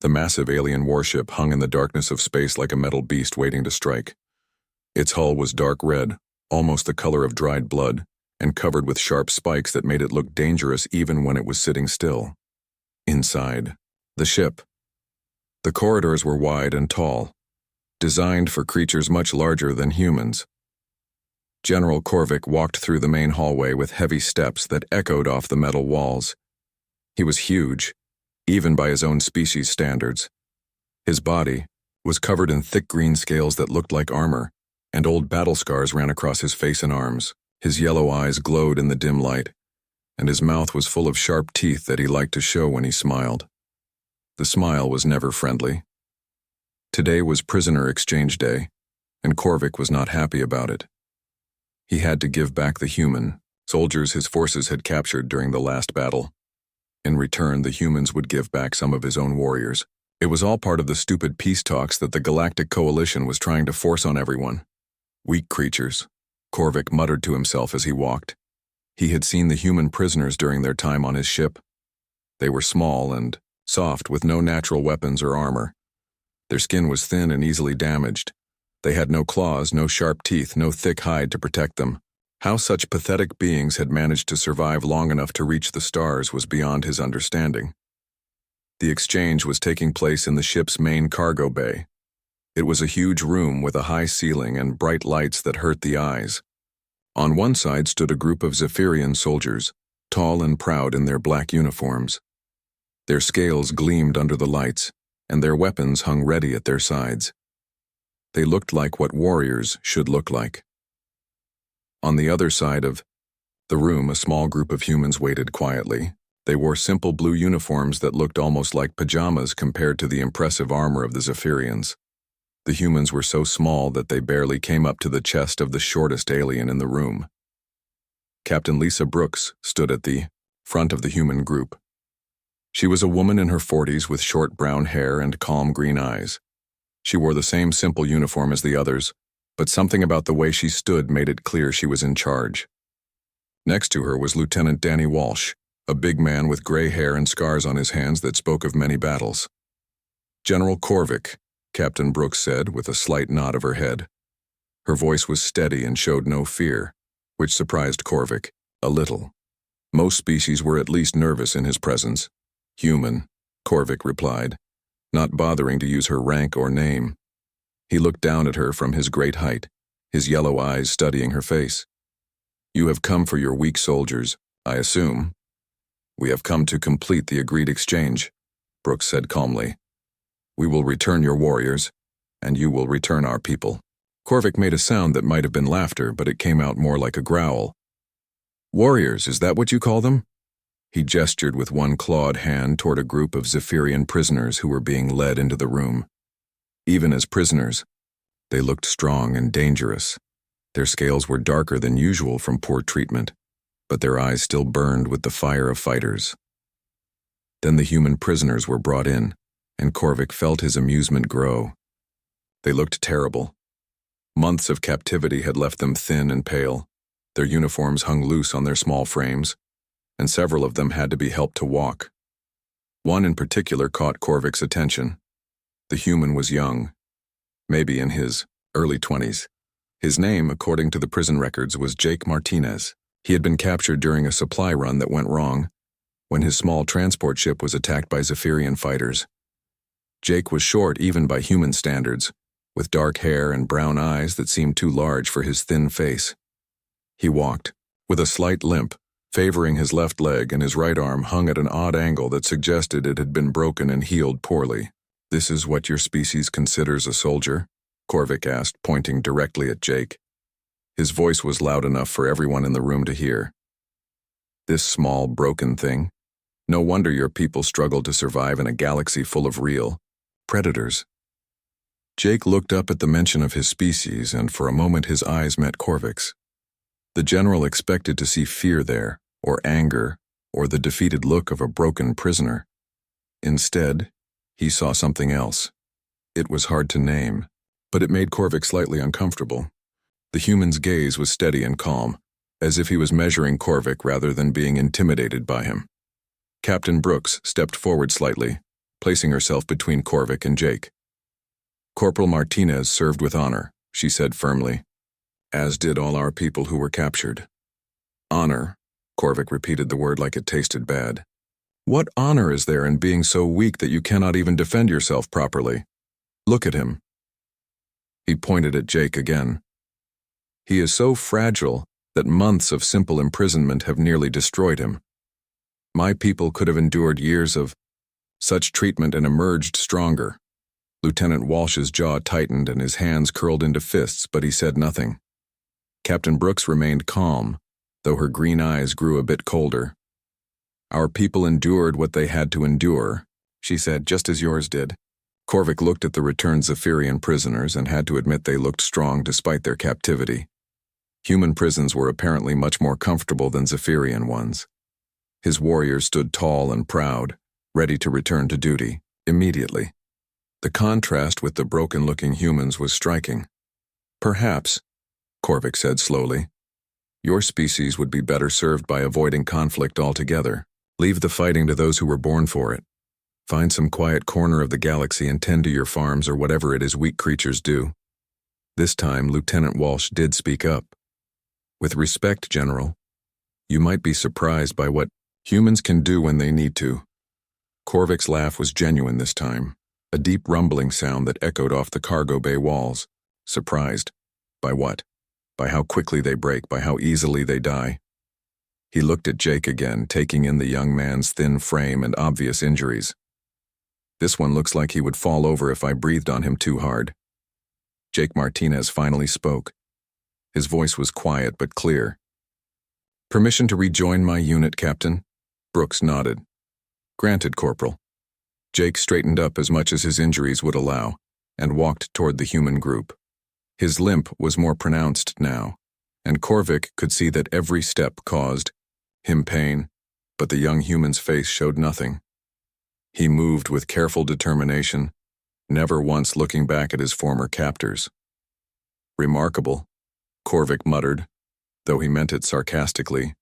The massive alien warship hung in the darkness of space like a metal beast waiting to strike. Its hull was dark red, almost the color of dried blood, and covered with sharp spikes that made it look dangerous even when it was sitting still. Inside, the ship. The corridors were wide and tall, designed for creatures much larger than humans. General Korvik walked through the main hallway with heavy steps that echoed off the metal walls. He was huge, even by his own species standards. His body was covered in thick green scales that looked like armor, and old battle scars ran across his face and arms. His yellow eyes glowed in the dim light, and his mouth was full of sharp teeth that he liked to show when he smiled. The smile was never friendly. Today was prisoner exchange day, and Korvik was not happy about it. He had to give back the human soldiers his forces had captured during the last battle. In return, the humans would give back some of his own warriors. It was all part of the stupid peace talks that the Galactic Coalition was trying to force on everyone. Weak creatures, Korvik muttered to himself as he walked. He had seen the human prisoners during their time on his ship. They were small and soft with no natural weapons or armor. Their skin was thin and easily damaged. They had no claws, no sharp teeth, no thick hide to protect them. How such pathetic beings had managed to survive long enough to reach the stars was beyond his understanding. The exchange was taking place in the ship's main cargo bay. It was a huge room with a high ceiling and bright lights that hurt the eyes. On one side stood a group of Zephyrian soldiers, tall and proud in their black uniforms. Their scales gleamed under the lights, and their weapons hung ready at their sides. They looked like what warriors should look like. On the other side of the room, a small group of humans waited quietly. They wore simple blue uniforms that looked almost like pajamas compared to the impressive armor of the Zephyrians. The humans were so small that they barely came up to the chest of the shortest alien in the room. Captain Lisa Brooks stood at the front of the human group. She was a woman in her 40s with short brown hair and calm green eyes. She wore the same simple uniform as the others, but something about the way she stood made it clear she was in charge. Next to her was Lieutenant Danny Walsh, a big man with gray hair and scars on his hands that spoke of many battles. "General Korvik," Captain Brooks said with a slight nod of her head. Her voice was steady and showed no fear, which surprised Korvik a little. Most species were at least nervous in his presence. "Human," Korvik replied, not bothering to use her rank or name. He looked down at her from his great height, his yellow eyes studying her face. "You have come for your weak soldiers, I assume." "We have come to complete the agreed exchange," Brooks said calmly. "We will return your warriors, and you will return our people." Korvik made a sound that might have been laughter, but it came out more like a growl. "Warriors, is that what you call them?" He gestured with one clawed hand toward a group of Zephyrian prisoners who were being led into the room. Even as prisoners, they looked strong and dangerous. Their scales were darker than usual from poor treatment, but their eyes still burned with the fire of fighters. Then the human prisoners were brought in, and Korvik felt his amusement grow. They looked terrible. Months of captivity had left them thin and pale. Their uniforms hung loose on their small frames, and several of them had to be helped to walk. One in particular caught Korvik's attention. The human was young, maybe in his early 20s. His name, according to the prison records, was Jake Martinez. He had been captured during a supply run that went wrong, when his small transport ship was attacked by Zephyrian fighters. Jake was short even by human standards, with dark hair and brown eyes that seemed too large for his thin face. He walked, with a slight limp, favoring his left leg, and his right arm hung at an odd angle that suggested it had been broken and healed poorly. "This is what your species considers a soldier?" Korvik asked, pointing directly at Jake. His voice was loud enough for everyone in the room to hear. "This small, broken thing? No wonder your people struggle to survive in a galaxy full of real predators." Jake looked up at the mention of his species, and for a moment his eyes met Korvik's. The general expected to see fear there, or anger, or the defeated look of a broken prisoner. Instead, he saw something else. It was hard to name, but it made Korvik slightly uncomfortable. The human's gaze was steady and calm, as if he was measuring Korvik rather than being intimidated by him. Captain Brooks stepped forward slightly, placing herself between Korvik and Jake. "Corporal Martinez served with honor," she said firmly, "as did all our people who were captured." "Honor," Korvik repeated the word like it tasted bad. "What honor is there in being so weak that you cannot even defend yourself properly? Look at him." He pointed at Jake again. "He is so fragile that months of simple imprisonment have nearly destroyed him. My people could have endured years of such treatment and emerged stronger." Lieutenant Walsh's jaw tightened and his hands curled into fists, but he said nothing. Captain Brooks remained calm, though her green eyes grew a bit colder. "Our people endured what they had to endure," she said, "just as yours did." Korvik looked at the returned Zephyrian prisoners and had to admit they looked strong despite their captivity. Human prisons were apparently much more comfortable than Zephyrian ones. His warriors stood tall and proud, ready to return to duty, immediately. The contrast with the broken-looking humans was striking. "Perhaps," Korvik said slowly, "your species would be better served by avoiding conflict altogether. Leave the fighting to those who were born for it. Find some quiet corner of the galaxy and tend to your farms or whatever it is weak creatures do." This time, Lieutenant Walsh did speak up. "With respect, General, you might be surprised by what humans can do when they need to." Korvik's laugh was genuine this time, a deep rumbling sound that echoed off the cargo bay walls. "Surprised? By what? By how quickly they break, by how easily they die." He looked at Jake again, taking in the young man's thin frame and obvious injuries. "This one looks like he would fall over if I breathed on him too hard." Jake Martinez finally spoke. His voice was quiet but clear. "Permission to rejoin my unit, Captain?" Brooks nodded. "Granted, Corporal." Jake straightened up as much as his injuries would allow and walked toward the human group. His limp was more pronounced now, and Korvik could see that every step caused him pain, but the young human's face showed nothing. He moved with careful determination, never once looking back at his former captors. "Remarkable," Korvik muttered, though he meant it sarcastically.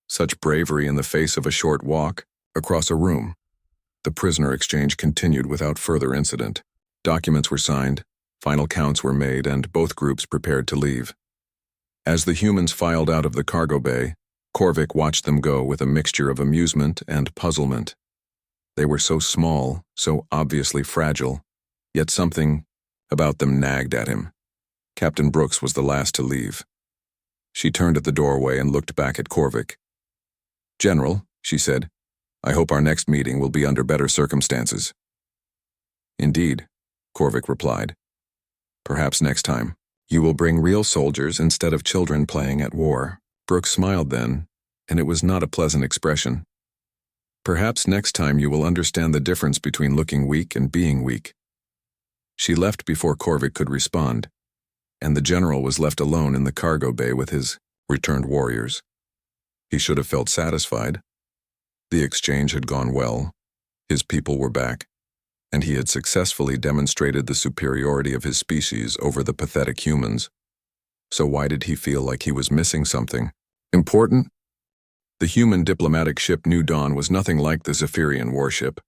Such bravery in the face of a short walk across a room. The prisoner exchange continued without further incident. Documents were signed, final counts were made, and both groups prepared to leave. As the humans filed out of the cargo bay, Korvik watched them go with a mixture of amusement and puzzlement. They were so small, so obviously fragile, yet something about them nagged at him. Captain Brooks was the last to leave. She turned at the doorway and looked back at Korvik. "General," she said, "I hope our next meeting will be under better circumstances." "Indeed," Korvik replied. "Perhaps next time. You will bring real soldiers instead of children playing at war." Brooks smiled then, and it was not a pleasant expression. "Perhaps next time you will understand the difference between looking weak and being weak." She left before Korvik could respond, and the general was left alone in the cargo bay with his returned warriors. He should have felt satisfied. The exchange had gone well, his people were back, and he had successfully demonstrated the superiority of his species over the pathetic humans. So why did he feel like he was missing something important? The human diplomatic ship New Dawn was nothing like the Zephyrian warship.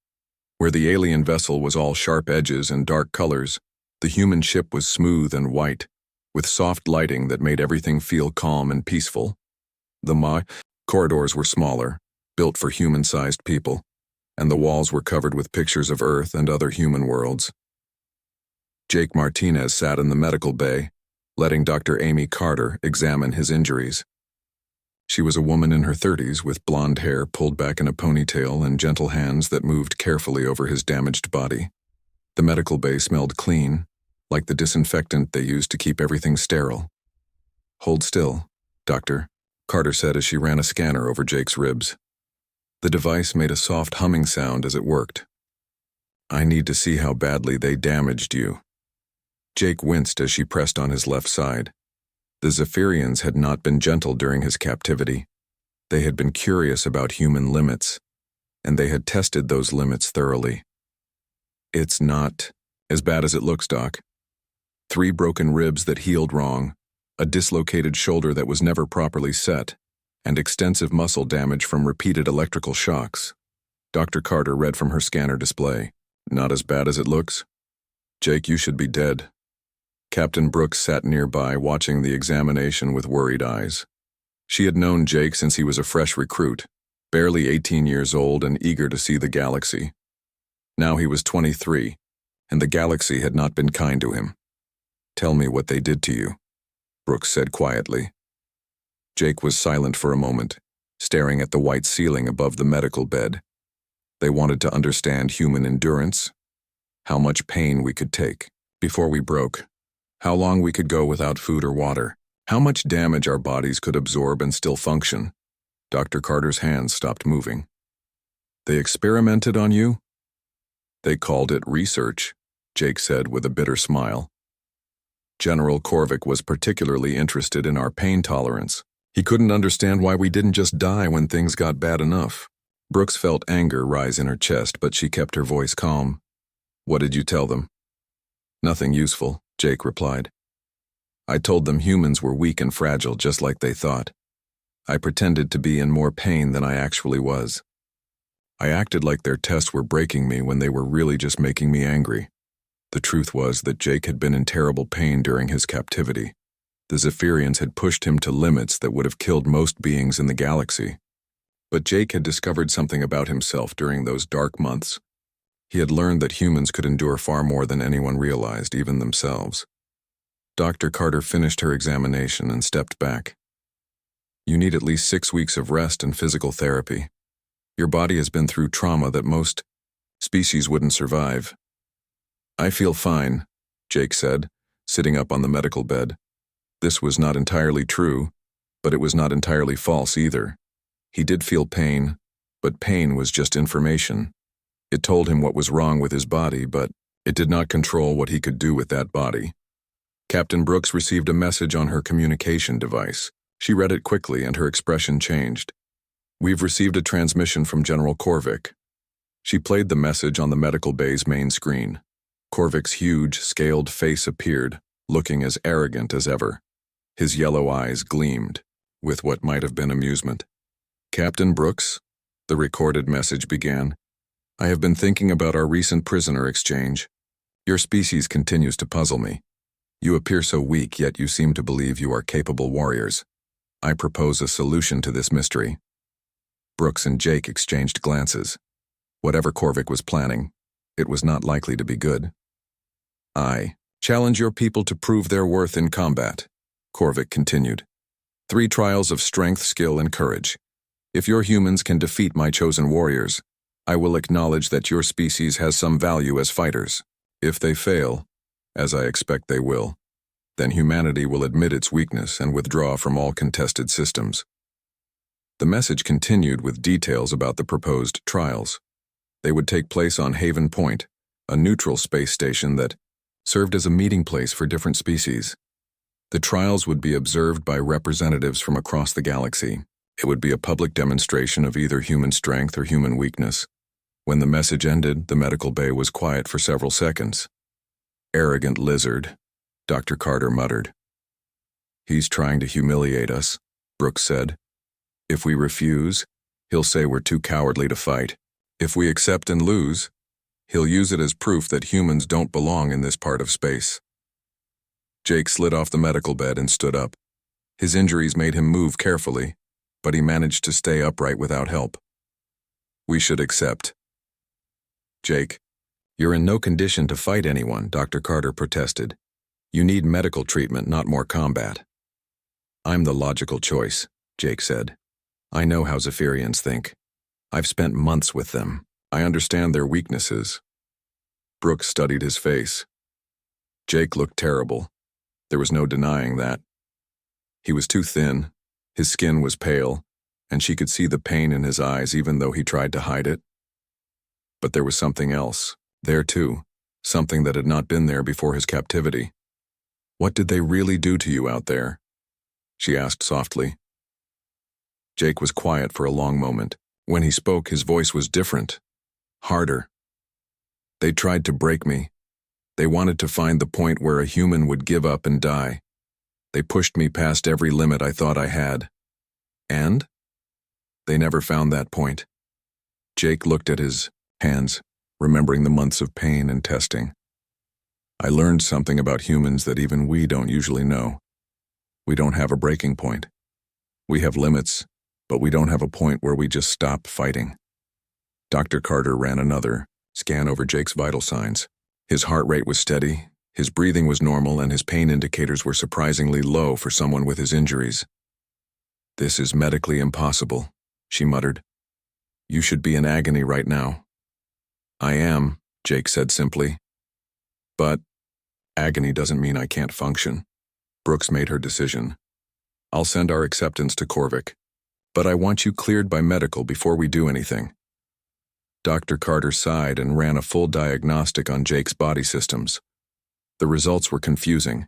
Where the alien vessel was all sharp edges and dark colors, the human ship was smooth and white, with soft lighting that made everything feel calm and peaceful. The corridors were smaller, built for human-sized people, and the walls were covered with pictures of Earth and other human worlds. Jake Martinez sat in the medical bay, letting Dr. Amy Carter examine his injuries. She was a woman in her 30s with blonde hair pulled back in a ponytail and gentle hands that moved carefully over his damaged body. The medical bay smelled clean, like the disinfectant they used to keep everything sterile. "Hold still, Doctor," Carter said as she ran a scanner over Jake's ribs. The device made a soft humming sound as it worked. "I need to see how badly they damaged you." Jake winced as she pressed on his left side. The Zephyrians had not been gentle during his captivity. They had been curious about human limits, and they had tested those limits thoroughly. "It's not as bad as it looks, Doc. 3 broken ribs that healed wrong, a dislocated shoulder that was never properly set, and extensive muscle damage from repeated electrical shocks. Dr. Carter read from her scanner display. Not as bad as it looks? Jake, you should be dead. Captain Brooks sat nearby, watching the examination with worried eyes. She had known Jake since he was a fresh recruit, barely 18 years old and eager to see the galaxy. Now he was 23, and the galaxy had not been kind to him. Tell me what they did to you, Brooks said quietly. Jake was silent for a moment, staring at the white ceiling above the medical bed. They wanted to understand human endurance, how much pain we could take before we broke, how long we could go without food or water, how much damage our bodies could absorb and still function. Dr. Carter's hands stopped moving. They experimented on you? They called it research, Jake said with a bitter smile. General Korvik was particularly interested in our pain tolerance. He couldn't understand why we didn't just die when things got bad enough. Brooks felt anger rise in her chest, but she kept her voice calm. What did you tell them? Nothing useful, Jake replied. I told them humans were weak and fragile, just like they thought. I pretended to be in more pain than I actually was. I acted like their tests were breaking me when they were really just making me angry. The truth was that Jake had been in terrible pain during his captivity. The Zephyrians had pushed him to limits that would have killed most beings in the galaxy. But Jake had discovered something about himself during those dark months. He had learned that humans could endure far more than anyone realized, even themselves. Dr. Carter finished her examination and stepped back. You need at least 6 weeks of rest and physical therapy. Your body has been through trauma that most species wouldn't survive. I feel fine, Jake said, sitting up on the medical bed. This was not entirely true, but it was not entirely false either. He did feel pain, but pain was just information. It told him what was wrong with his body, but it did not control what he could do with that body. Captain Brooks received a message on her communication device. She read it quickly and her expression changed. We've received a transmission from General Korvik. She played the message on the medical bay's main screen. Korvik's huge, scaled face appeared, looking as arrogant as ever. His yellow eyes gleamed, with what might have been amusement. Captain Brooks, the recorded message began, I have been thinking about our recent prisoner exchange. Your species continues to puzzle me. You appear so weak, yet you seem to believe you are capable warriors. I propose a solution to this mystery. Brooks and Jake exchanged glances. Whatever Korvik was planning, it was not likely to be good. I challenge your people to prove their worth in combat, Korvik continued. 3 trials of strength, skill, and courage. If your humans can defeat my chosen warriors, I will acknowledge that your species has some value as fighters. If they fail, as I expect they will, then humanity will admit its weakness and withdraw from all contested systems. The message continued with details about the proposed trials. They would take place on Haven Point, a neutral space station that served as a meeting place for different species. The trials would be observed by representatives from across the galaxy. It would be a public demonstration of either human strength or human weakness. When the message ended, the medical bay was quiet for several seconds. Arrogant lizard, Dr. Carter muttered. He's trying to humiliate us, Brooks said. If we refuse, he'll say we're too cowardly to fight. If we accept and lose, he'll use it as proof that humans don't belong in this part of space. Jake slid off the medical bed and stood up. His injuries made him move carefully, but he managed to stay upright without help. We should accept. Jake, you're in no condition to fight anyone, Dr. Carter protested. You need medical treatment, not more combat. I'm the logical choice, Jake said. I know how Zephyrians think. I've spent months with them. I understand their weaknesses. Brooks studied his face. Jake looked terrible. There was no denying that. He was too thin, his skin was pale, and she could see the pain in his eyes even though he tried to hide it. But there was something else, there too, something that had not been there before his captivity. What did they really do to you out there? She asked softly. Jake was quiet for a long moment. When he spoke, his voice was different, harder. They tried to break me. They wanted to find the point where a human would give up and die. They pushed me past every limit I thought I had. And? They never found that point. Jake looked at his hands, remembering the months of pain and testing. I learned something about humans that even we don't usually know. We don't have a breaking point. We have limits, but we don't have a point where we just stop fighting. Dr. Carter ran another scan over Jake's vital signs. His heart rate was steady, his breathing was normal, and his pain indicators were surprisingly low for someone with his injuries. "This is medically impossible," she muttered. "You should be in agony right now." "I am," Jake said simply. "But agony doesn't mean I can't function." Brooks made her decision. "I'll send our acceptance to Korvik, but I want you cleared by medical before we do anything." Dr. Carter sighed and ran a full diagnostic on Jake's body systems. The results were confusing.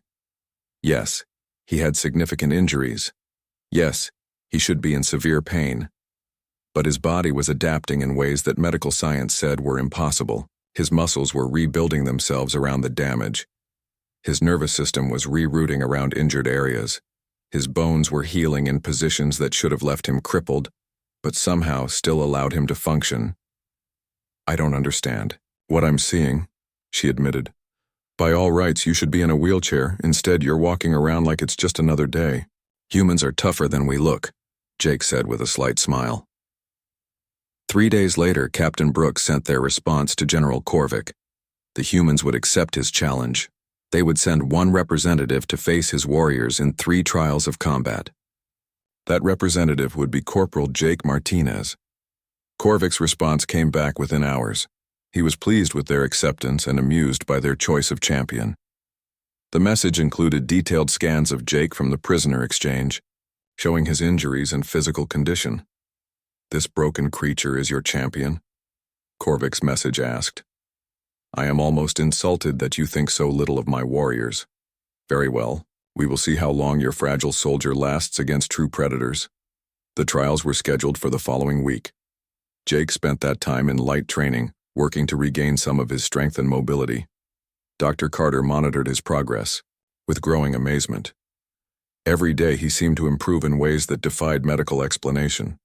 Yes, he had significant injuries. Yes, he should be in severe pain. But his body was adapting in ways that medical science said were impossible. His muscles were rebuilding themselves around the damage. His nervous system was rerouting around injured areas. His bones were healing in positions that should have left him crippled, but somehow still allowed him to function. "I don't understand what I'm seeing," she admitted. "By all rights, you should be in a wheelchair. Instead, you're walking around like it's just another day." "Humans are tougher than we look," Jake said with a slight smile. 3 days later, Captain Brooks sent their response to General Korvik. The humans would accept his challenge. They would send one representative to face his warriors in 3 trials of combat. That representative would be Corporal Jake Martinez. Korvik's response came back within hours. He was pleased with their acceptance and amused by their choice of champion. The message included detailed scans of Jake from the prisoner exchange, showing his injuries and physical condition. "This broken creature is your champion?" Korvik's message asked. "I am almost insulted that you think so little of my warriors. Very well, we will see how long your fragile soldier lasts against true predators." The trials were scheduled for the following week. Jake spent that time in light training, working to regain some of his strength and mobility. Dr. Carter monitored his progress with growing amazement. Every day he seemed to improve in ways that defied medical explanation.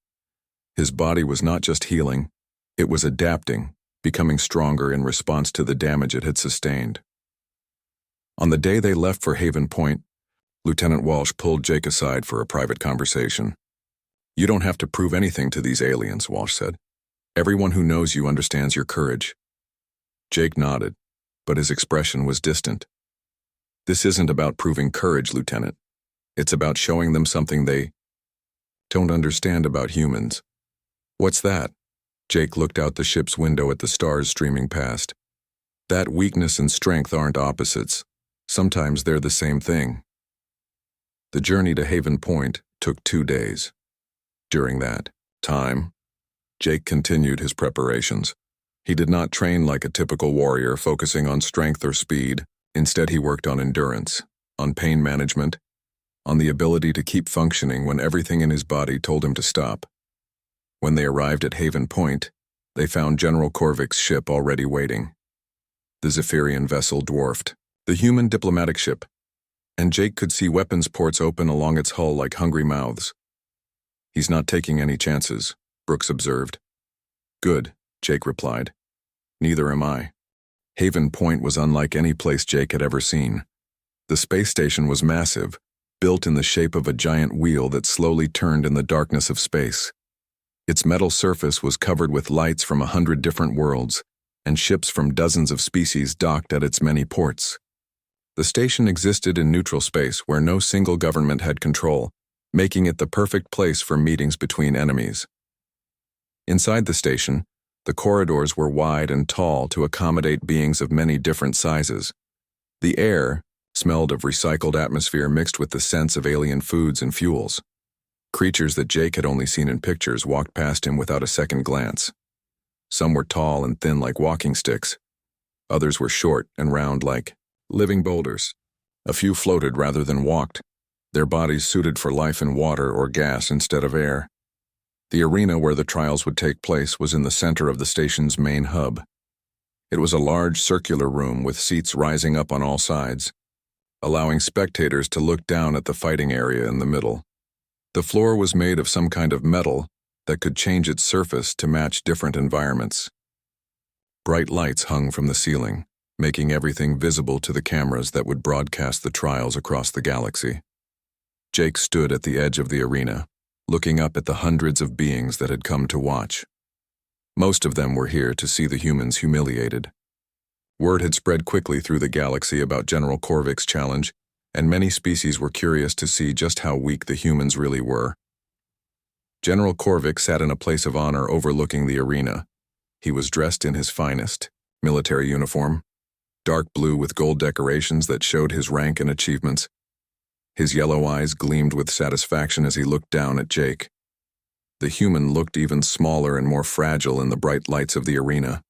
His body was not just healing, it was adapting, becoming stronger in response to the damage it had sustained. On the day they left for Haven Point, Lieutenant Walsh pulled Jake aside for a private conversation. "You don't have to prove anything to these aliens," Walsh said. "Everyone who knows you understands your courage." Jake nodded, but his expression was distant. "This isn't about proving courage, Lieutenant. It's about showing them something they don't understand about humans." "What's that?" Jake looked out the ship's window at the stars streaming past. "That weakness and strength aren't opposites. Sometimes they're the same thing." The journey to Haven Point took 2 days. During that time, Jake continued his preparations. He did not train like a typical warrior, focusing on strength or speed. Instead, he worked on endurance, on pain management, on the ability to keep functioning when everything in his body told him to stop. When they arrived at Haven Point, they found General Korvik's ship already waiting. The Zephyrian vessel dwarfed the human diplomatic ship, and Jake could see weapons ports open along its hull like hungry mouths. "He's not taking any chances," Brooks observed. "Good," Jake replied. "Neither am I." Haven Point was unlike any place Jake had ever seen. The space station was massive, built in the shape of a giant wheel that slowly turned in the darkness of space. Its metal surface was covered with lights from 100 different worlds, and ships from dozens of species docked at its many ports. The station existed in neutral space where no single government had control, making it the perfect place for meetings between enemies. Inside the station, the corridors were wide and tall to accommodate beings of many different sizes. The air smelled of recycled atmosphere mixed with the scents of alien foods and fuels. Creatures that Jake had only seen in pictures walked past him without a second glance. Some were tall and thin like walking sticks. Others were short and round like living boulders. A few floated rather than walked, their bodies suited for life in water or gas instead of air. The arena where the trials would take place was in the center of the station's main hub. It was a large circular room with seats rising up on all sides, allowing spectators to look down at the fighting area in the middle. The floor was made of some kind of metal, that could change its surface to match different environments. Bright lights hung from the ceiling, making everything visible to the cameras that would broadcast the trials across the galaxy. Jake stood at the edge of the arena, looking up at the hundreds of beings that had come to watch. Most of them were here to see the humans humiliated. Word had spread quickly through the galaxy about General Korvik's challenge, and many species were curious to see just how weak the humans really were. General Korvik sat in a place of honor overlooking the arena. He was dressed in his finest military uniform, dark blue with gold decorations that showed his rank and achievements. His yellow eyes gleamed with satisfaction as he looked down at Jake. The human looked even smaller and more fragile in the bright lights of the arena.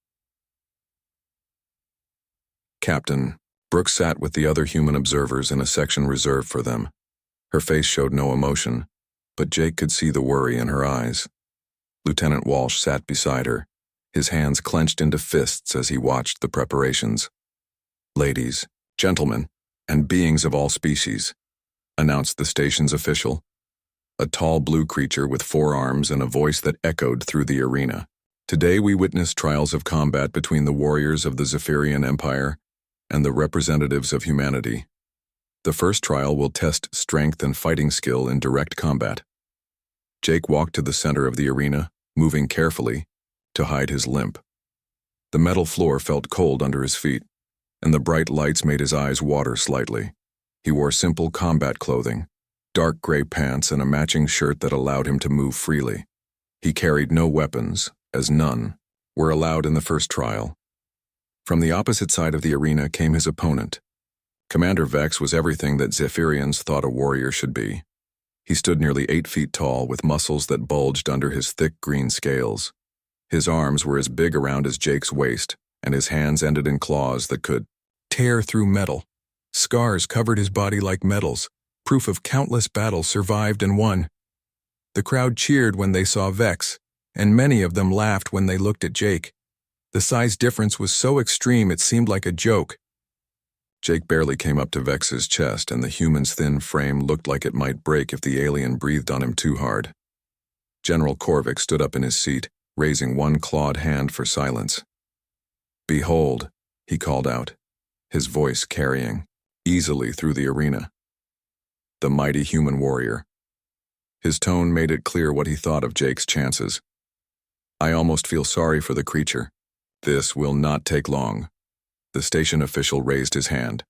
Captain Brooke sat with the other human observers in a section reserved for them. Her face showed no emotion, but Jake could see the worry in her eyes. Lieutenant Walsh sat beside her, his hands clenched into fists as he watched the preparations. "Ladies, gentlemen, and beings of all species," announced the station's official, a tall blue creature with 4 arms and a voice that echoed through the arena. "Today we witness trials of combat between the warriors of the Zephyrian Empire and the representatives of humanity. The first trial will test strength and fighting skill in direct combat." Jake walked to the center of the arena, moving carefully to hide his limp. The metal floor felt cold under his feet, and the bright lights made his eyes water slightly. He wore simple combat clothing, dark gray pants and a matching shirt that allowed him to move freely. He carried no weapons, as none were allowed in the first trial. From the opposite side of the arena came his opponent. Commander Vex was everything that Zephyrians thought a warrior should be. He stood nearly 8 feet tall with muscles that bulged under his thick green scales. His arms were as big around as Jake's waist, and his hands ended in claws that could tear through metal. Scars covered his body like medals, proof of countless battles survived and won. The crowd cheered when they saw Vex, and many of them laughed when they looked at Jake. The size difference was so extreme it seemed like a joke. Jake barely came up to Vex's chest, and the human's thin frame looked like it might break if the alien breathed on him too hard. General Korvik stood up in his seat, raising one clawed hand for silence. "Behold," he called out, his voice carrying easily through the arena. "The mighty human warrior." His tone made it clear what he thought of Jake's chances. "I almost feel sorry for the creature. This will not take long." The station official raised his hand.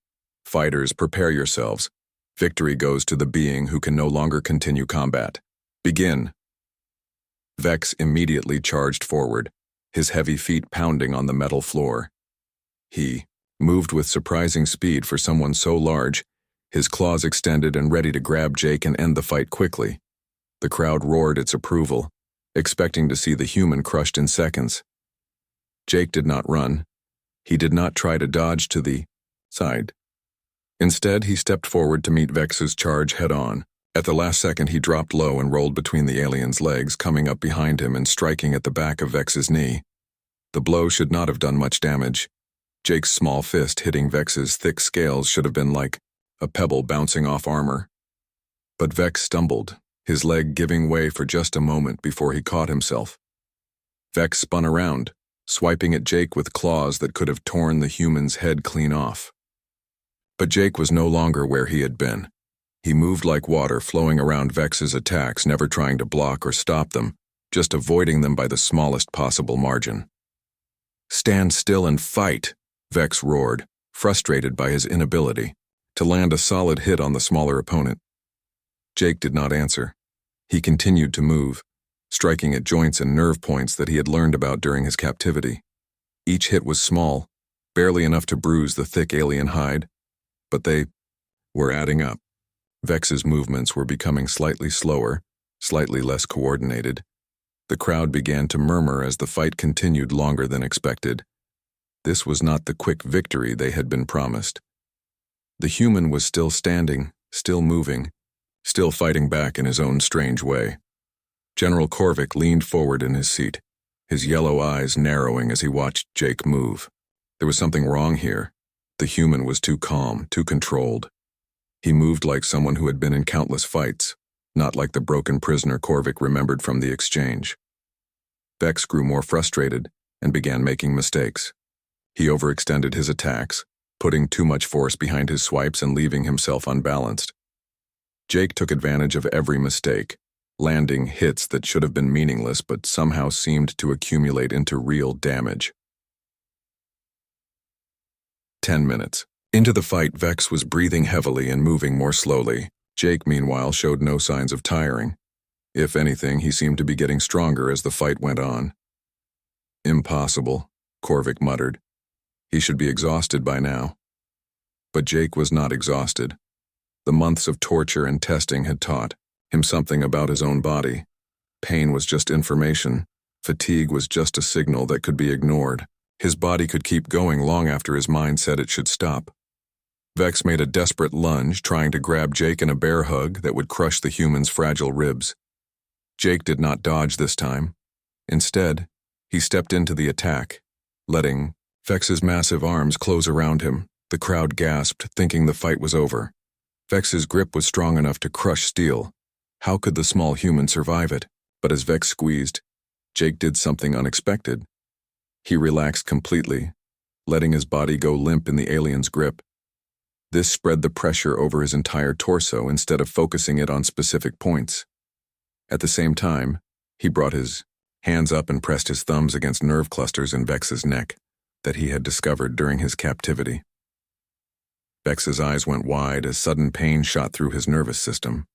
"Fighters, prepare yourselves. Victory goes to the being who can no longer continue combat. Begin." Vex immediately charged forward, his heavy feet pounding on the metal floor. He moved with surprising speed for someone so large, his claws extended and ready to grab Jake and end the fight quickly. The crowd roared its approval, expecting to see the human crushed in seconds. Jake did not run. He did not try to dodge to the side. Instead, he stepped forward to meet Vex's charge head-on. At the last second, he dropped low and rolled between the alien's legs, coming up behind him and striking at the back of Vex's knee. The blow should not have done much damage. Jake's small fist hitting Vex's thick scales should have been like a pebble bouncing off armor. But Vex stumbled, his leg giving way for just a moment before he caught himself. Vex spun around, swiping at Jake with claws that could have torn the human's head clean off. But Jake was no longer where he had been. He moved like water flowing around Vex's attacks, never trying to block or stop them, just avoiding them by the smallest possible margin. "Stand still and fight," Vex roared, frustrated by his inability to land a solid hit on the smaller opponent. Jake did not answer. He continued to move, striking at joints and nerve points that he had learned about during his captivity. Each hit was small, barely enough to bruise the thick alien hide, but they were adding up. Vex's movements were becoming slightly slower, slightly less coordinated. The crowd began to murmur as the fight continued longer than expected. This was not the quick victory they had been promised. The human was still standing, still moving, still fighting back in his own strange way. General Korvik leaned forward in his seat, his yellow eyes narrowing as he watched Jake move. There was something wrong here. The human was too calm, too controlled. He moved like someone who had been in countless fights, not like the broken prisoner Korvac remembered from the exchange. Vex grew more frustrated and began making mistakes. He overextended his attacks, putting too much force behind his swipes and leaving himself unbalanced. Jake took advantage of every mistake, landing hits that should have been meaningless but somehow seemed to accumulate into real damage. 10 minutes. Into the fight, Vex was breathing heavily and moving more slowly. Jake, meanwhile, showed no signs of tiring. If anything, he seemed to be getting stronger as the fight went on. Impossible, Korvac muttered. He should be exhausted by now. But Jake was not exhausted. The months of torture and testing had taught him something about his own body. Pain was just information. Fatigue was just a signal that could be ignored. His body could keep going long after his mind said it should stop. Vex made a desperate lunge, trying to grab Jake in a bear hug that would crush the human's fragile ribs. Jake did not dodge this time. Instead, he stepped into the attack, letting Vex's massive arms close around him. The crowd gasped, thinking the fight was over. Vex's grip was strong enough to crush steel. How could the small human survive it? But as Vex squeezed, Jake did something unexpected. He relaxed completely, letting his body go limp in the alien's grip. This spread the pressure over his entire torso instead of focusing it on specific points. At the same time, he brought his hands up and pressed his thumbs against nerve clusters in Vex's neck that he had discovered during his captivity. Vex's eyes went wide as sudden pain shot through his nervous system.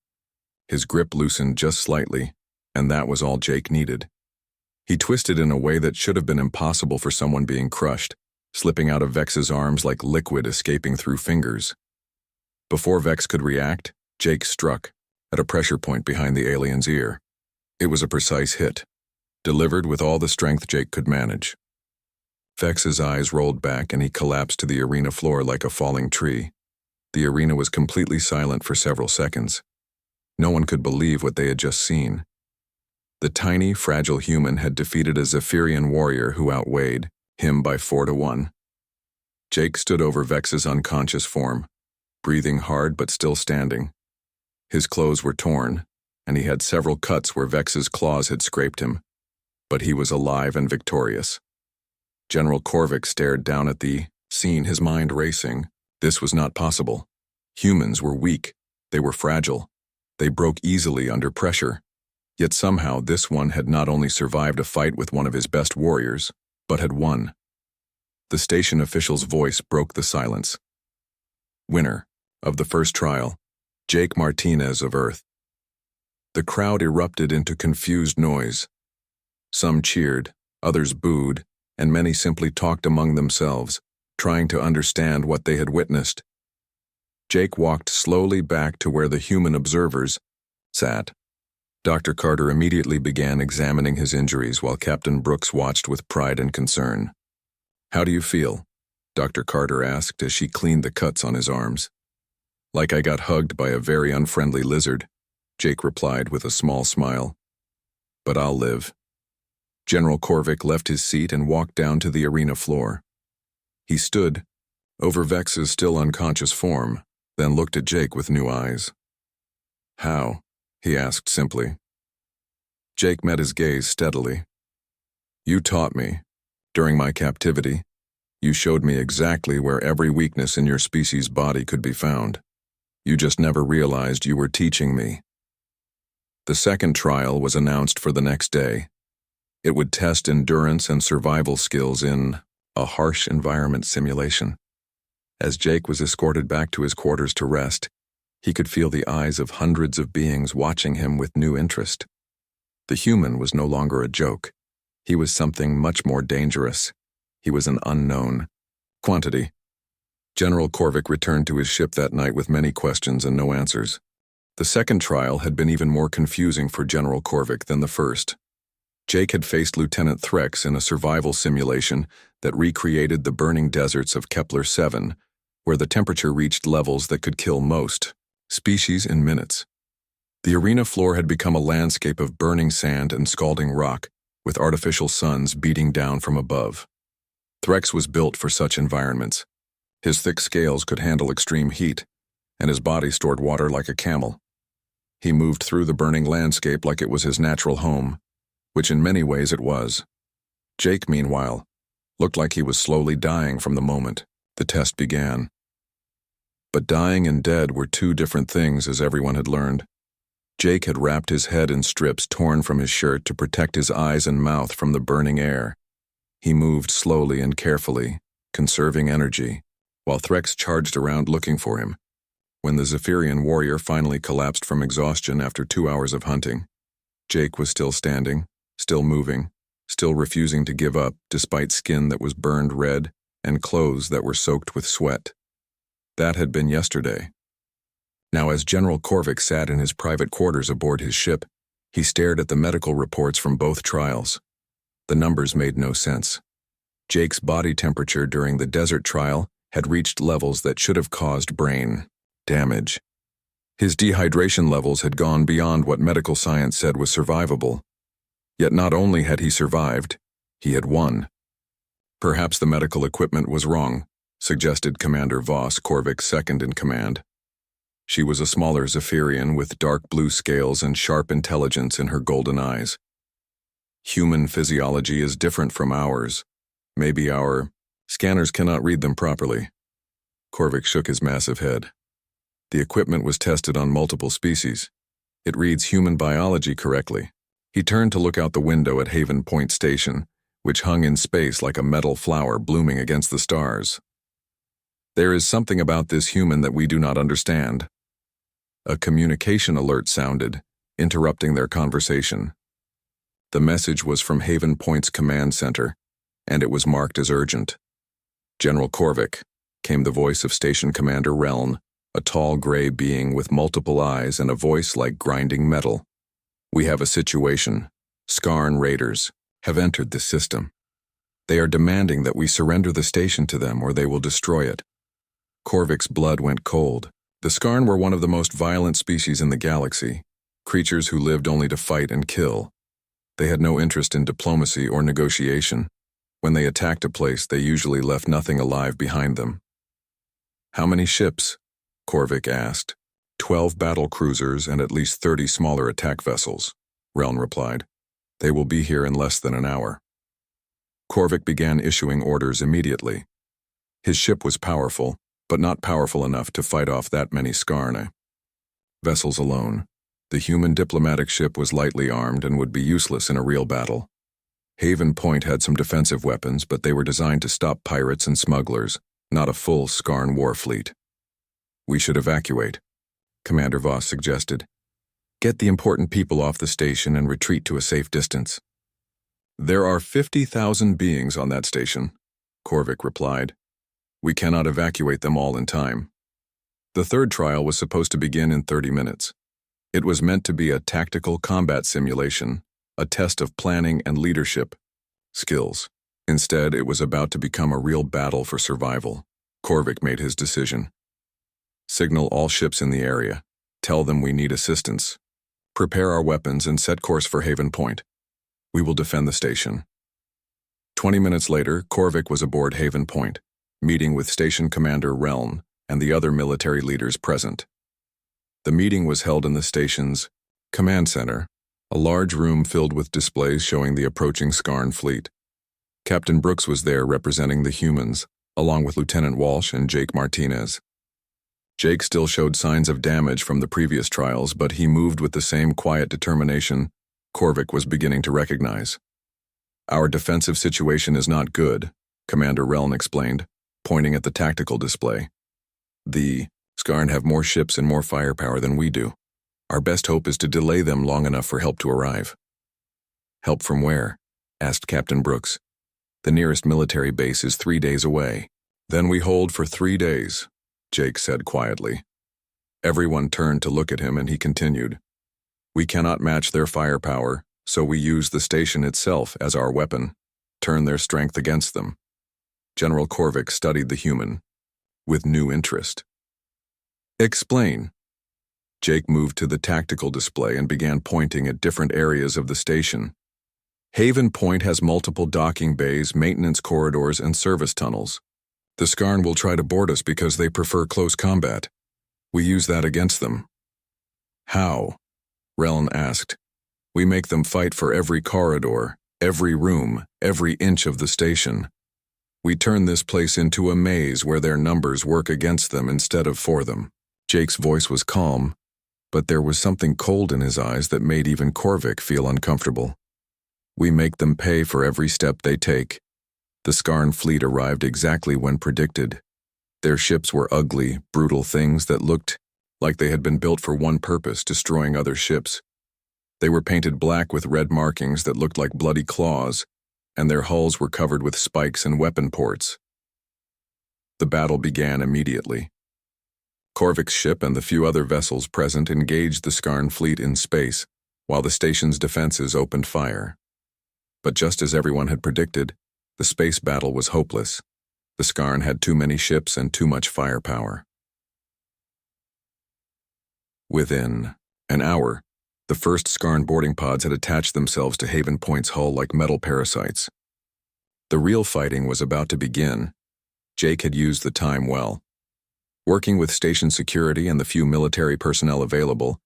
His grip loosened just slightly, and that was all Jake needed. He twisted in a way that should have been impossible for someone being crushed, slipping out of Vex's arms like liquid escaping through fingers. Before Vex could react, Jake struck, at a pressure point behind the alien's ear. It was a precise hit, delivered with all the strength Jake could manage. Vex's eyes rolled back and he collapsed to the arena floor like a falling tree. The arena was completely silent for several seconds. No one could believe what they had just seen. The tiny, fragile human had defeated a Zephyrian warrior who outweighed him by 4-1. Jake stood over Vex's unconscious form, breathing hard but still standing. His clothes were torn, and he had several cuts where Vex's claws had scraped him, but he was alive and victorious. General Korvac stared down at the scene, his mind racing. This was not possible. Humans were weak. They were fragile. They broke easily under pressure. Yet somehow this one had not only survived a fight with one of his best warriors, but had won. The station official's voice broke the silence. Winner of the first trial, Jake Martinez of Earth. The crowd erupted into confused noise. Some cheered, others booed, and many simply talked among themselves, trying to understand what they had witnessed. Jake walked slowly back to where the human observers sat. Dr. Carter immediately began examining his injuries while Captain Brooks watched with pride and concern. "How do you feel?" Dr. Carter asked as she cleaned the cuts on his arms. "Like I got hugged by a very unfriendly lizard," Jake replied with a small smile. "But I'll live." General Korvac left his seat and walked down to the arena floor. He stood over Vex's still unconscious form, then looked at Jake with new eyes. "How?" he asked simply. Jake met his gaze steadily. "You taught me. During my captivity, you showed me exactly where every weakness in your species' body could be found. You just never realized you were teaching me." The second trial was announced for the next day. It would test endurance and survival skills in a harsh environment simulation. As Jake was escorted back to his quarters to rest, he could feel the eyes of hundreds of beings watching him with new interest. The human was no longer a joke. He was something much more dangerous. He was an unknown quantity. General Korvac returned to his ship that night with many questions and no answers. The second trial had been even more confusing for General Korvac than the first. Jake had faced Lieutenant Threx in a survival simulation that recreated the burning deserts of Kepler-7, where the temperature reached levels that could kill most species in minutes. The arena floor had become a landscape of burning sand and scalding rock, with artificial suns beating down from above. Threx was built for such environments. His thick scales could handle extreme heat, and his body stored water like a camel. He moved through the burning landscape like it was his natural home, which in many ways it was. Jake, meanwhile, looked like he was slowly dying from the moment the test began. But dying and dead were two different things, as everyone had learned. Jake had wrapped his head in strips torn from his shirt to protect his eyes and mouth from the burning air. He moved slowly and carefully, conserving energy, while Threx charged around looking for him. When the Zephyrian warrior finally collapsed from exhaustion after 2 hours of hunting, Jake was still standing, still moving, still refusing to give up despite skin that was burned red and clothes that were soaked with sweat. That had been yesterday. Now, as General Korvik sat in his private quarters aboard his ship, he stared at the medical reports from both trials. The numbers made no sense. Jake's body temperature during the desert trial had reached levels that should have caused brain damage. His dehydration levels had gone beyond what medical science said was survivable. Yet not only had he survived, he had won. Perhaps the medical equipment was wrong, suggested Commander Voss, Korvik's second-in-command. She was a smaller Zephyrian with dark blue scales and sharp intelligence in her golden eyes. Human physiology is different from ours. Maybe our scanners cannot read them properly. Korvik shook his massive head. The equipment was tested on multiple species. It reads human biology correctly. He turned to look out the window at Haven Point Station, which hung in space like a metal flower blooming against the stars. There is something about this human that we do not understand. A communication alert sounded, interrupting their conversation. The message was from Haven Point's command center, and it was marked as urgent. General Korvik, came the voice of Station Commander Relm, a tall gray being with multiple eyes and a voice like grinding metal. We have a situation. Skarn raiders have entered the system. They are demanding that we surrender the station to them or they will destroy it. Korvik's blood went cold. The Skarn were one of the most violent species in the galaxy, creatures who lived only to fight and kill. They had no interest in diplomacy or negotiation. When they attacked a place, they usually left nothing alive behind them. How many ships? Korvik asked. 12 battle cruisers and at least 30 smaller attack vessels, Relm replied. They will be here in less than an hour. Korvik began issuing orders immediately. His ship was powerful, but not powerful enough to fight off that many Skarn. Vessels alone. The human diplomatic ship was lightly armed and would be useless in a real battle. Haven Point had some defensive weapons, but they were designed to stop pirates and smugglers, not a full Skarn war fleet. We should evacuate, Commander Voss suggested. Get the important people off the station and retreat to a safe distance. There are 50,000 beings on that station, Korvik replied. We cannot evacuate them all in time. The third trial was supposed to begin in 30 minutes. It was meant to be a tactical combat simulation, a test of planning and leadership skills. Instead, it was about to become a real battle for survival. Korvik made his decision. Signal all ships in the area. Tell them we need assistance. Prepare our weapons and set course for Haven Point. We will defend the station. 20 minutes later, Korvik was aboard Haven Point, meeting with Station Commander Relm and the other military leaders present. The meeting was held in the station's command center, a large room filled with displays showing the approaching Skarn fleet. Captain Brooks was there representing the humans, along with Lieutenant Walsh and Jake Martinez. Jake still showed signs of damage from the previous trials, but he moved with the same quiet determination Korvik was beginning to recognize. Our defensive situation is not good, Commander Relm explained, pointing at the tactical display. The Skarn have more ships and more firepower than we do. Our best hope is to delay them long enough for help to arrive. Help from where? Asked Captain Brooks. The nearest military base is 3 days away. Then we hold for 3 days, Jake said quietly. Everyone turned to look at him and he continued. We cannot match their firepower, so we use the station itself as our weapon, turn their strength against them. General Korvik studied the human with new interest. Explain. Jake moved to the tactical display and began pointing at different areas of the station. Haven Point has multiple docking bays, maintenance corridors, and service tunnels. The Skarn will try to board us because they prefer close combat. We use that against them. How? Reln asked. We make them fight for every corridor, every room, every inch of the station. We turn this place into a maze where their numbers work against them instead of for them. Jake's voice was calm, but there was something cold in his eyes that made even Korvik feel uncomfortable. We make them pay for every step they take. The Skarn fleet arrived exactly when predicted. Their ships were ugly, brutal things that looked like they had been built for one purpose, destroying other ships. They were painted black with red markings that looked like bloody claws, and their hulls were covered with spikes and weapon ports. The battle began immediately. Korvik's ship and the few other vessels present engaged the Skarn fleet in space, while the station's defenses opened fire. But just as everyone had predicted, the space battle was hopeless. The Skarn had too many ships and too much firepower. Within an hour, the first Skarn boarding pods had attached themselves to Haven Point's hull like metal parasites. The real fighting was about to begin. Jake had used the time well. Working with station security and the few military personnel available,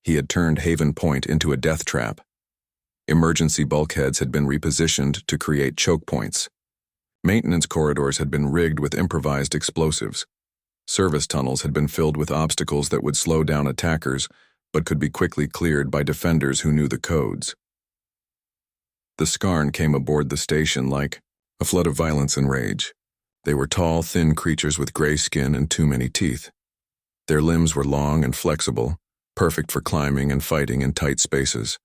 he had turned Haven Point into a death trap. Emergency bulkheads had been repositioned to create choke points. Maintenance corridors had been rigged with improvised explosives. Service tunnels had been filled with obstacles that would slow down attackers, but could be quickly cleared by defenders who knew the codes. The Skarn came aboard the station like a flood of violence and rage. They were tall, thin creatures with gray skin and too many teeth. Their limbs were long and flexible, perfect for climbing and fighting in tight spaces.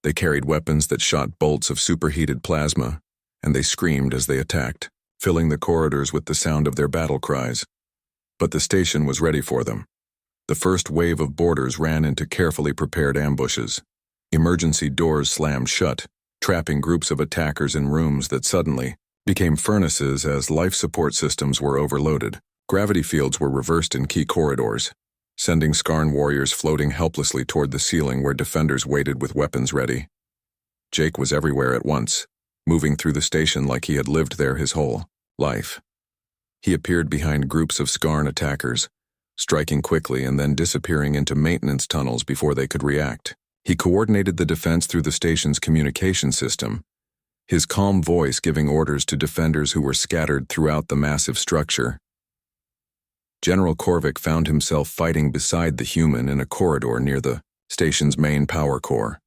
They carried weapons that shot bolts of superheated plasma, and they screamed as they attacked, filling the corridors with the sound of their battle cries. But the station was ready for them. The first wave of boarders ran into carefully prepared ambushes. Emergency doors slammed shut, trapping groups of attackers in rooms that suddenly became furnaces as life support systems were overloaded. Gravity fields were reversed in key corridors, sending Skarn warriors floating helplessly toward the ceiling where defenders waited with weapons ready. Jake was everywhere at once, moving through the station like he had lived there his whole life. He appeared behind groups of Skarn attackers, striking quickly and then disappearing into maintenance tunnels before they could react. He coordinated the defense through the station's communication system, his calm voice giving orders to defenders who were scattered throughout the massive structure. General Korvik found himself fighting beside the human in a corridor near the station's main power core.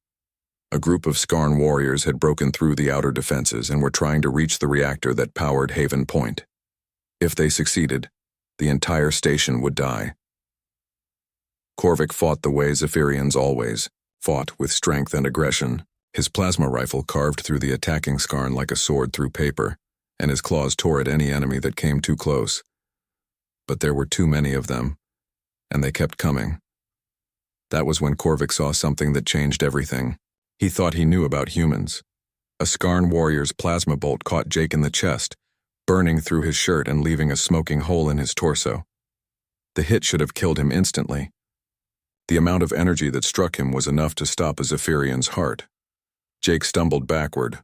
A group of Skarn warriors had broken through the outer defenses and were trying to reach the reactor that powered Haven Point. If they succeeded, the entire station would die. Korvik fought the way Zephyrians always fought, with strength and aggression. His plasma rifle carved through the attacking Skarn like a sword through paper, and his claws tore at any enemy that came too close. But there were too many of them, and they kept coming. That was when Korvik saw something that changed everything. He thought he knew about humans. A Skarn warrior's plasma bolt caught Jake in the chest, burning through his shirt and leaving a smoking hole in his torso. The hit should have killed him instantly. The amount of energy that struck him was enough to stop a Zephyrian's heart. Jake stumbled backward,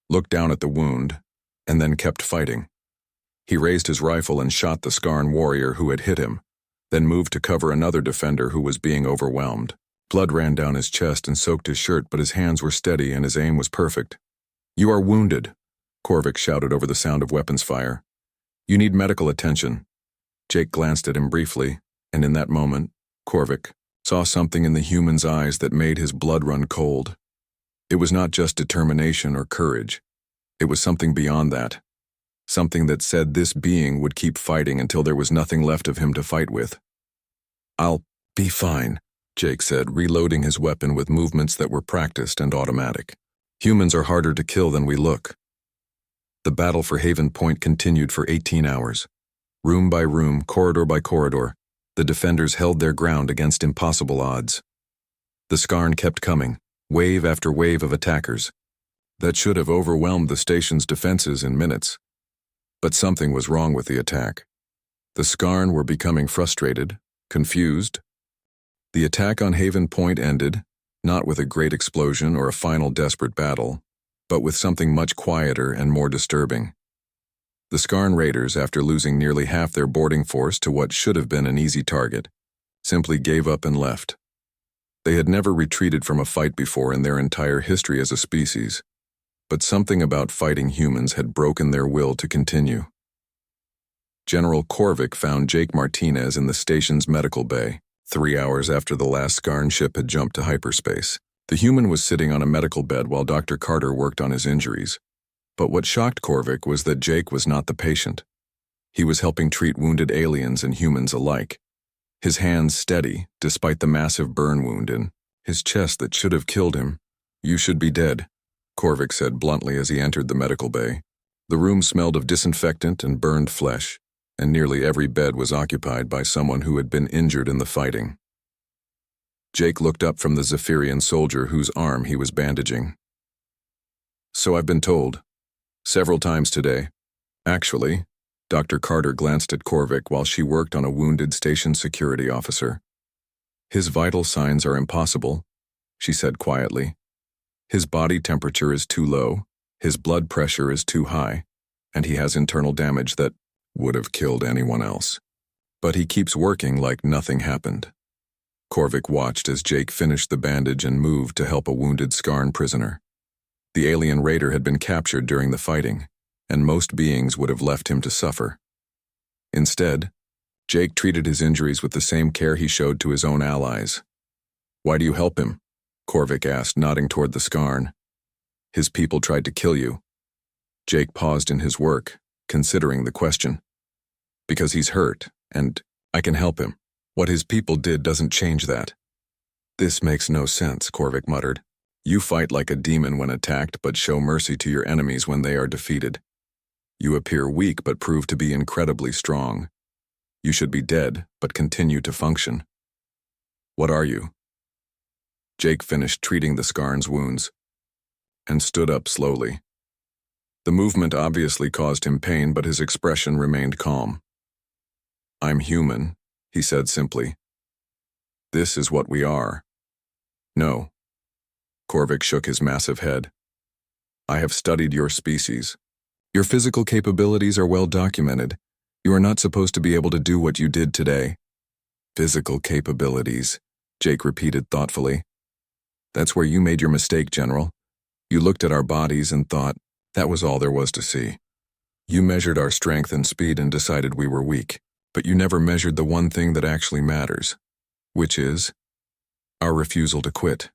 looked down at the wound, and then kept fighting. He raised his rifle and shot the Skarn warrior who had hit him, then moved to cover another defender who was being overwhelmed. Blood ran down his chest and soaked his shirt, but his hands were steady and his aim was perfect. "You are wounded," Korvik shouted over the sound of weapons fire. "You need medical attention." Jake glanced at him briefly, and in that moment, Korvik saw something in the human's eyes that made his blood run cold. It was not just determination or courage. It was something beyond that. Something that said this being would keep fighting until there was nothing left of him to fight with. "I'll be fine," Jake said, reloading his weapon with movements that were practiced and automatic. Humans are harder to kill than we look. The battle for Haven Point continued for 18 hours. Room by room, corridor by corridor, the defenders held their ground against impossible odds. The Skarn kept coming, wave after wave of attackers. That should have overwhelmed the station's defenses in minutes. But something was wrong with the attack. The Skarn were becoming frustrated, confused. The attack on Haven Point ended, not with a great explosion or a final desperate battle, but with something much quieter and more disturbing. The Skarn raiders, after losing nearly half their boarding force to what should have been an easy target, simply gave up and left. They had never retreated from a fight before in their entire history as a species, but something about fighting humans had broken their will to continue. General Korvik found Jake Martinez in the station's medical bay, 3 hours after the last Skarn ship had jumped to hyperspace. The human was sitting on a medical bed while Dr. Carter worked on his injuries. But what shocked Korvik was that Jake was not the patient. He was helping treat wounded aliens and humans alike. His hands steady, despite the massive burn wound in his chest that should have killed him. "You should be dead," Korvik said bluntly as he entered the medical bay. The room smelled of disinfectant and burned flesh, and nearly every bed was occupied by someone who had been injured in the fighting. Jake looked up from the Zephyrian soldier whose arm he was bandaging. "So I've been told. Several times today. Actually," Dr. Carter glanced at Korvik while she worked on a wounded station security officer. "His vital signs are impossible," she said quietly. "His body temperature is too low, his blood pressure is too high, and he has internal damage that would have killed anyone else. But he keeps working like nothing happened." Korvik watched as Jake finished the bandage and moved to help a wounded Skarn prisoner. The alien raider had been captured during the fighting, and most beings would have left him to suffer. Instead, Jake treated his injuries with the same care he showed to his own allies. "Why do you help him?" Korvik asked, nodding toward the Skarn. "His people tried to kill you." Jake paused in his work, considering the question. "Because he's hurt, and I can help him. What his people did doesn't change that." "This makes no sense," Korvik muttered. "You fight like a demon when attacked, but show mercy to your enemies when they are defeated. You appear weak but prove to be incredibly strong. You should be dead, but continue to function. What are you?" Jake finished treating the Skarn's wounds and stood up slowly. The movement obviously caused him pain, but his expression remained calm. "I'm human," he said simply. "This is what we are." "No." Korvik shook his massive head. "I have studied your species. Your physical capabilities are well documented. You are not supposed to be able to do what you did today." "Physical capabilities," Jake repeated thoughtfully. "That's where you made your mistake, General. You looked at our bodies and thought that was all there was to see. You measured our strength and speed and decided we were weak. But you never measured the one thing that actually matters, which is our refusal to quit."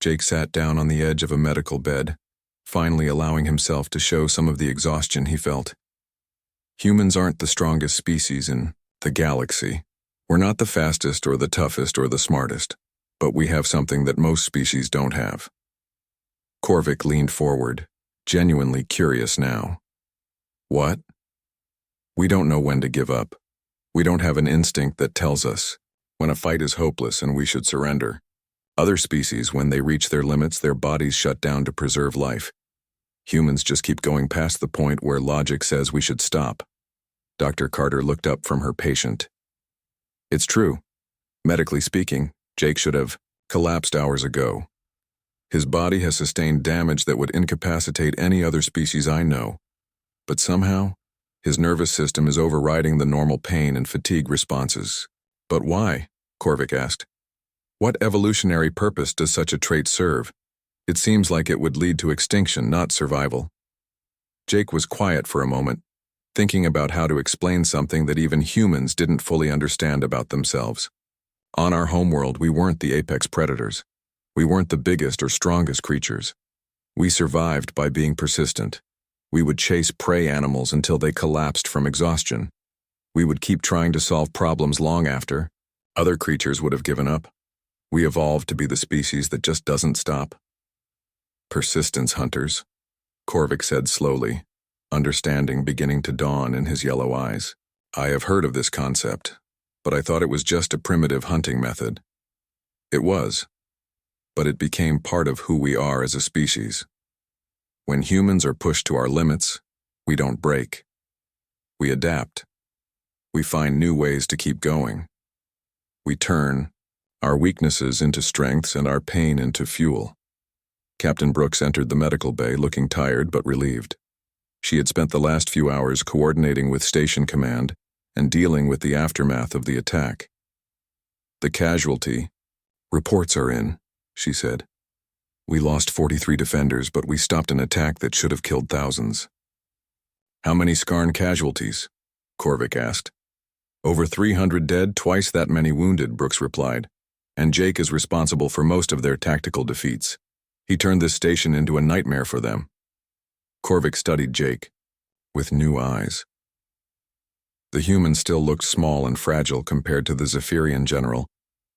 Jake sat down on the edge of a medical bed, finally allowing himself to show some of the exhaustion he felt. "Humans aren't the strongest species in the galaxy. We're not the fastest or the toughest or the smartest, but we have something that most species don't have." Korvik leaned forward, genuinely curious now. "What?" "We don't know when to give up. We don't have an instinct that tells us when a fight is hopeless and we should surrender. Other species, when they reach their limits, their bodies shut down to preserve life. Humans just keep going past the point where logic says we should stop." Dr. Carter looked up from her patient. "It's true. Medically speaking, Jake should have collapsed hours ago. His body has sustained damage that would incapacitate any other species I know. But somehow, his nervous system is overriding the normal pain and fatigue responses." "But why?" Korvik asked. "What evolutionary purpose does such a trait serve? It seems like it would lead to extinction, not survival." Jake was quiet for a moment, thinking about how to explain something that even humans didn't fully understand about themselves. On our homeworld, we weren't the apex predators. We weren't the biggest or strongest creatures. We survived by being persistent. We would chase prey animals until they collapsed from exhaustion. We would keep trying to solve problems long after other creatures would have given up. We evolved to be the species that just doesn't stop. "Persistence hunters," Korvik said slowly, understanding beginning to dawn in his yellow eyes. "I have heard of this concept, but I thought it was just a primitive hunting method." It was, but it became part of who we are as a species. When humans are pushed to our limits, we don't break. We adapt. We find new ways to keep going. We turn our weaknesses into strengths and our pain into fuel. Captain Brooks entered the medical bay looking tired but relieved. She had spent the last few hours coordinating with Station Command and dealing with the aftermath of the attack. The casualty, Reports are in, she said. We lost 43 defenders, but we stopped an attack that should have killed thousands. How many Skarn casualties? Korvik asked. Over 300 dead, twice that many wounded, Brooks replied. And Jake is responsible for most of their tactical defeats. He turned this station into a nightmare for them. Korvik studied Jake with new eyes. The human still looked small and fragile compared to the Zephyrian general,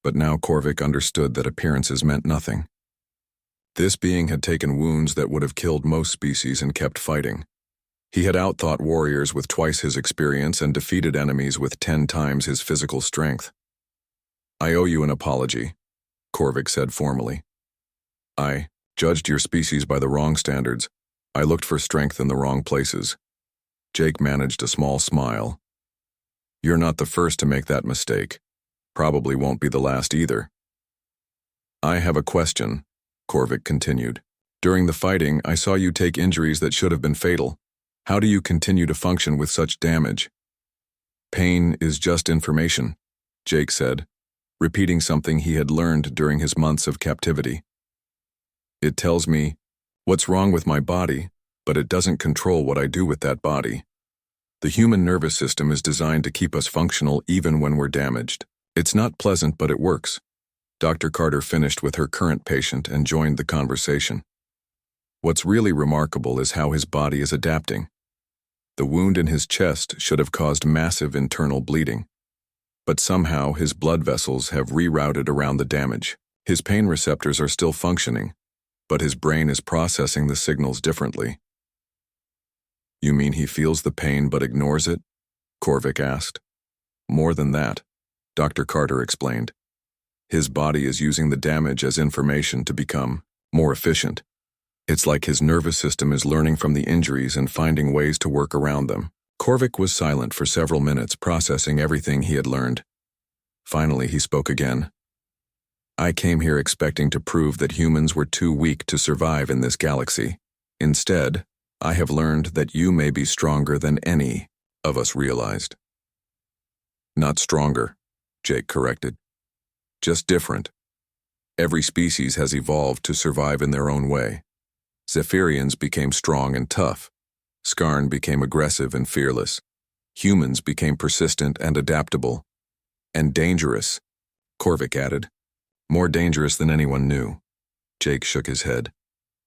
but now Korvik understood that appearances meant nothing. This being had taken wounds that would have killed most species and kept fighting. He had outthought warriors with twice his experience and defeated enemies with 10 times his physical strength. I owe you an apology, Korvik said formally. I judged your species by the wrong standards. I looked for strength in the wrong places. Jake managed a small smile. You're not the first to make that mistake. Probably won't be the last either. I have a question, Korvik continued. During the fighting, I saw you take injuries that should have been fatal. How do you continue to function with such damage? Pain is just information, Jake said, repeating something he had learned during his months of captivity. It tells me what's wrong with my body, but it doesn't control what I do with that body. The human nervous system is designed to keep us functional even when we're damaged. It's not pleasant, but it works. Dr. Carter finished with her current patient and joined the conversation. What's really remarkable is how his body is adapting. The wound in his chest should have caused massive internal bleeding, but somehow his blood vessels have rerouted around the damage. His pain receptors are still functioning, but his brain is processing the signals differently. You mean he feels the pain but ignores it? Korvik asked. More than that, Dr. Carter explained. His body is using the damage as information to become more efficient. It's like his nervous system is learning from the injuries and finding ways to work around them. Korvik was silent for several minutes, processing everything he had learned. Finally, he spoke again. I came here expecting to prove that humans were too weak to survive in this galaxy. Instead, I have learned that you may be stronger than any of us realized. Not stronger, Jake corrected. Just different. Every species has evolved to survive in their own way. Zephyrians became strong and tough. Skarn became aggressive and fearless. Humans became persistent and adaptable. And dangerous, Korvik added. More dangerous than anyone knew. Jake shook his head.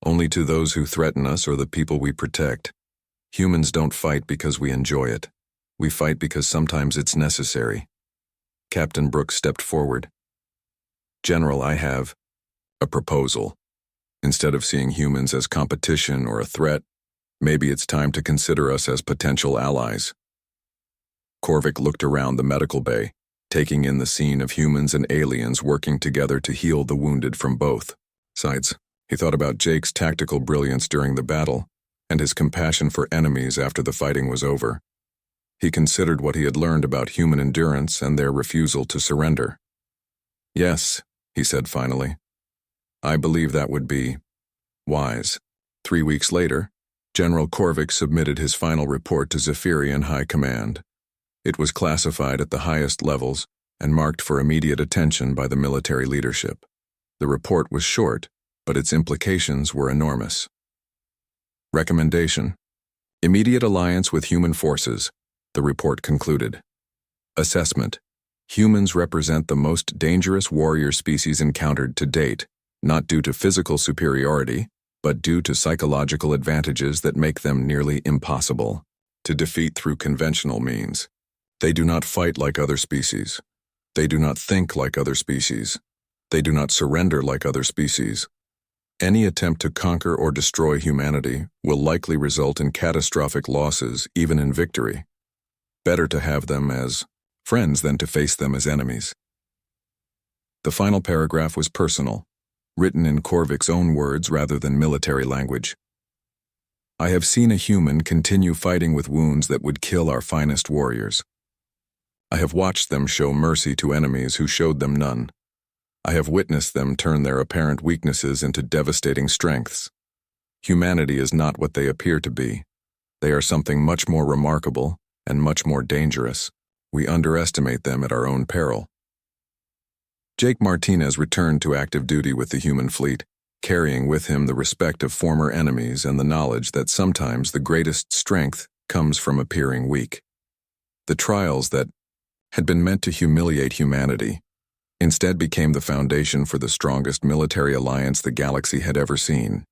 Only to those who threaten us or the people we protect. Humans don't fight because we enjoy it. We fight because sometimes it's necessary. Captain Brooks stepped forward. General, I have a proposal. Instead of seeing humans as competition or a threat, maybe it's time to consider us as potential allies. Korvik looked around the medical bay, taking in the scene of humans and aliens working together to heal the wounded from both sides. He thought about Jake's tactical brilliance during the battle and his compassion for enemies after the fighting was over. He considered what he had learned about human endurance and their refusal to surrender. Yes, he said finally. I believe that would be wise. 3 weeks later, General Korvik submitted his final report to Zephyrian High Command. It was classified at the highest levels and marked for immediate attention by the military leadership. The report was short, but its implications were enormous. Recommendation: immediate alliance with human forces, the report concluded. Assessment: humans represent the most dangerous warrior species encountered to date, not due to physical superiority, but due to psychological advantages that make them nearly impossible to defeat through conventional means. They do not fight like other species. They do not think like other species. They do not surrender like other species. Any attempt to conquer or destroy humanity will likely result in catastrophic losses, even in victory. Better to have them as friends than to face them as enemies. The final paragraph was personal, written in Korvik's own words rather than military language. I have seen a human continue fighting with wounds that would kill our finest warriors. I have watched them show mercy to enemies who showed them none. I have witnessed them turn their apparent weaknesses into devastating strengths. Humanity is not what they appear to be. They are something much more remarkable and much more dangerous. We underestimate them at our own peril. Jake Martinez returned to active duty with the human fleet, carrying with him the respect of former enemies and the knowledge that sometimes the greatest strength comes from appearing weak. The trials that had been meant to humiliate humanity instead became the foundation for the strongest military alliance the galaxy had ever seen.